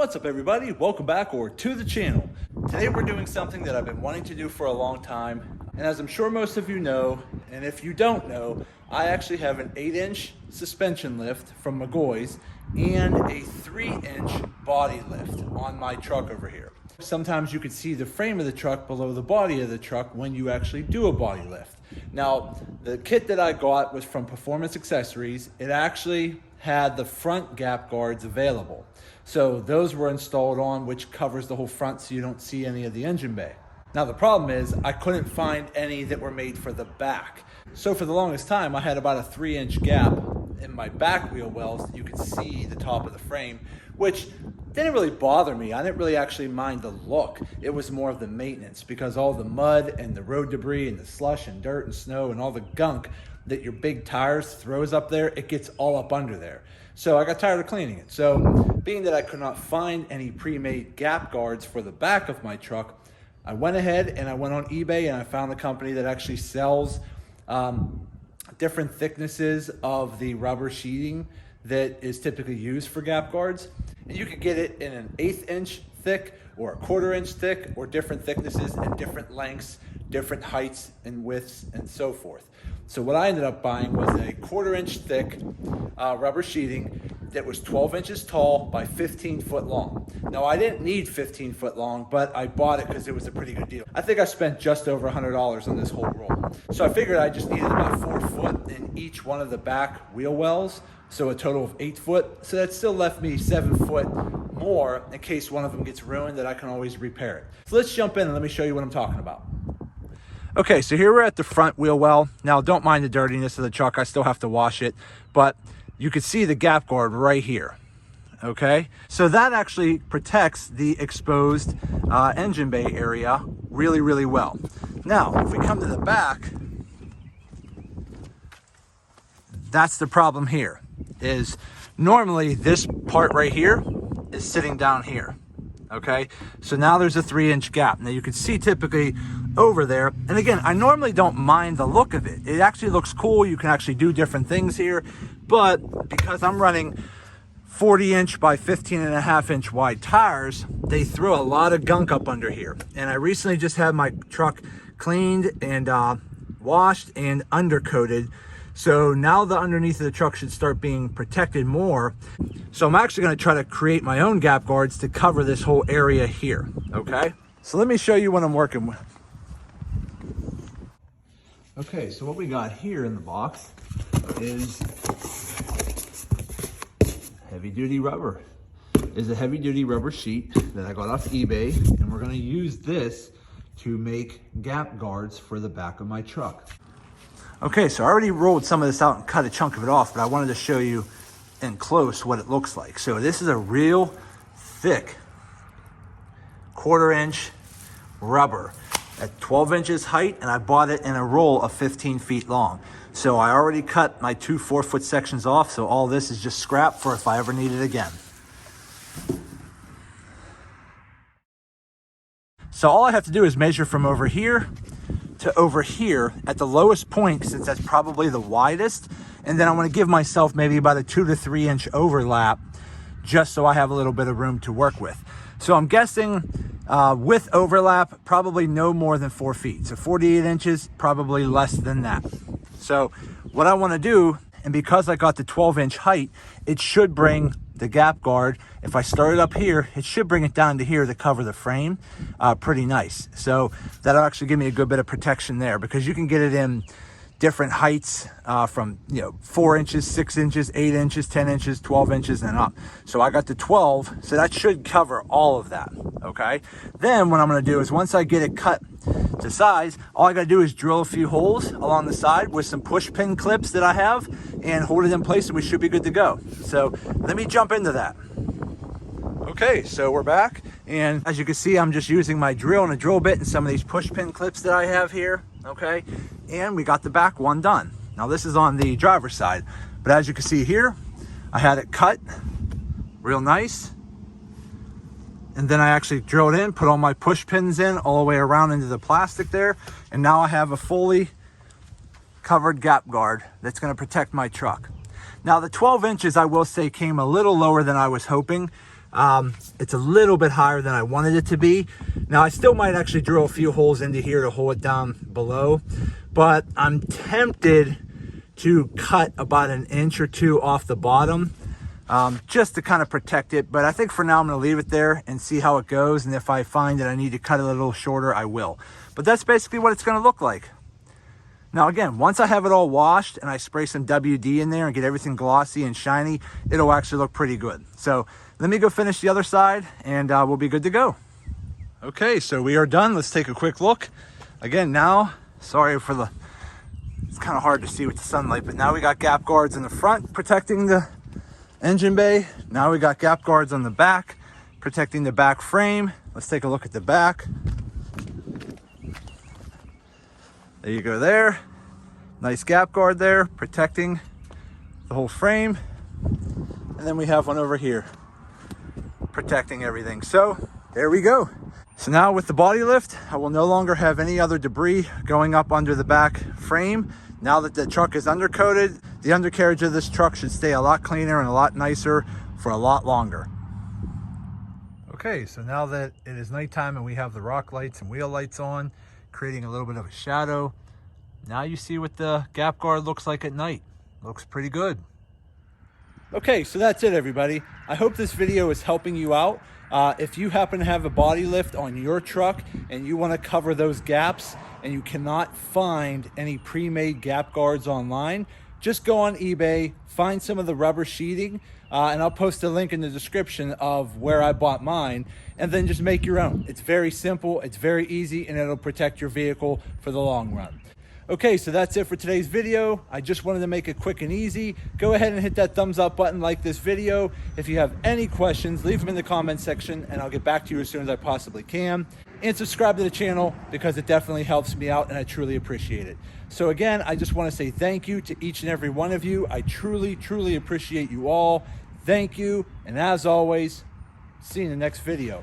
What's up everybody? Welcome back or to the channel. Today we're doing something that I've been wanting to do for a long time, and as I'm sure most of you know, and if you don't know, I actually have an 8-inch suspension lift from McGaughy's and a 3-inch body lift on my truck over here. Sometimes you can see the frame of the truck below the body of the truck when you actually do a body lift. Now, the kit that I got was from Performance Accessories. It actually had the front gap guards available. So those were installed on, which covers the whole front so you don't see any of the engine bay. Now the problem is I couldn't find any that were made for the back. So for the longest time I had about a 3-inch gap in my back wheel wells that you could see the top of the frame, which didn't really bother me. I didn't really actually mind the look. It was more of the maintenance, because all the mud and the road debris and the slush and dirt and snow and all the gunk that your big tires throws up there, it gets all up under there. So I got tired of cleaning it. So being that I could not find any pre-made gap guards for the back of my truck, I went ahead and I went on eBay and I found a company that actually sells different thicknesses of the rubber sheeting that is typically used for gap guards. And you can get it in an 1/8 inch thick or a 1/4 inch thick, or different thicknesses and different lengths, different heights and widths and so forth. So what I ended up buying was a 1/4 inch thick rubber sheeting that was 12 inches tall by 15 foot long. Now I didn't need 15 foot long, but I bought it because it was a pretty good deal. I think I spent just over $100 on this whole roll. So I figured I just needed about 4 foot in each one of the back wheel wells, so a total of 8 foot. So that still left me 7 foot more in case one of them gets ruined, that I can always repair it. So let's jump in and let me show you what I'm talking about. Okay, so here we're at the front wheel well. Now don't mind the dirtiness of the truck, I still have to wash it, but you can see the gap guard right here. Okay, so that actually protects the exposed engine bay area really, really well. Now, if we come to the back, that's the problem here, is normally this part right here is sitting down here. Okay, so now there's a 3-inch gap. Now you can see typically over there, and again, I normally don't mind the look of it. It actually looks cool. You can actually do different things here, but because I'm running 40-inch by 15.5-inch wide tires, they throw a lot of gunk up under here. And I recently just had my truck cleaned and washed and undercoated. So now the underneath of the truck should start being protected more. So I'm actually going to try to create my own gap guards to cover this whole area here. Okay, so let me show you what I'm working with. Okay, so what we got here in the box is heavy duty rubber. Is a heavy duty rubber sheet that I got off eBay, and we're going to use this to make gap guards for the back of my truck. Okay, so I already rolled some of this out and cut a chunk of it off, but I wanted to show you in close what it looks like. So this is a real thick 1/4 inch rubber at 12 inches height, and I bought it in a roll of 15 feet long. So I already cut my 2 4-foot sections off, so all this is just scrap for if I ever need it again. So all I have to do is measure from over here to over here at the lowest point, since that's probably the widest, and then I want to give myself maybe about a 2 to 3 inch overlap, just so I have a little bit of room to work with. So I'm guessing with overlap, probably no more than 4 feet. So 48 inches, probably less than that. So what I want to do, and because I got the 12-inch height, it should bring the gap guard, if I start it up here, it should bring it down to here to cover the frame pretty nice. So that'll actually give me a good bit of protection there, because you can get it in different heights from 4 inches, 6 inches, 8 inches, 10 inches, 12 inches and up. So I got the 12, so that should cover all of that. Okay, then what I'm going to do is, once I get it cut to size, all I got to do is drill a few holes along the side with some push pin clips that I have and hold it in place, and we should be good to go. So let me jump into that. Okay, so we're back, and as you can see, I'm just using my drill and a drill bit and some of these push pin clips that I have here. Okay, and we got the back one done. Now this is on the driver's side, but as you can see here, I had it cut real nice, and then I actually drilled in, put all my push pins in all the way around into the plastic there, and now I have a fully covered gap guard that's going to protect my truck. Now the 12 inches, I will say, came a little lower than I was hoping. It's a little bit higher than I wanted it to be. Now I still might actually drill a few holes into here to hold it down below, but I'm tempted to cut about 1 inch or 2 off the bottom, just to kind of protect it. But I think for now I'm going to leave it there and see how it goes, and if I find that I need to cut it a little shorter, I will. But that's basically what it's going to look like. Now again, once I have it all washed and I spray some WD in there and get everything glossy and shiny, it'll actually look pretty good. So let me go finish the other side and we'll be good to go. Okay, so we are done. Let's take a quick look. Again, now, sorry for the, it's kind of hard to see with the sunlight, but now we got gap guards in the front protecting the engine bay. Now we got gap guards on the back protecting the back frame. Let's take a look at the back. There you go there. Nice gap guard there, protecting the whole frame. And then we have one over here, protecting everything. So there we go. So now with the body lift, I will no longer have any other debris going up under the back frame. Now that the truck is undercoated, the undercarriage of this truck should stay a lot cleaner and a lot nicer for a lot longer. Okay, so now that it is nighttime and we have the rock lights and wheel lights on, creating a little bit of a shadow. Now you see what the gap guard looks like at night. Looks pretty good. Okay, so that's it, everybody. I hope this video is helping you out. If you happen to have a body lift on your truck and you want to cover those gaps and you cannot find any pre-made gap guards online, just go on eBay, find some of the rubber sheeting, and I'll post a link in the description of where I bought mine, and then just make your own. It's very simple, it's very easy, and it'll protect your vehicle for the long run. Okay, so that's it for today's video. I just wanted to make it quick and easy. Go ahead and hit that thumbs up button, like this video. If you have any questions, leave them in the comment section and I'll get back to you as soon as I possibly can. And subscribe to the channel because it definitely helps me out and I truly appreciate it. So again, I just want to say thank you to each and every one of you. I truly, truly appreciate you all. Thank you. And as always, see you in the next video.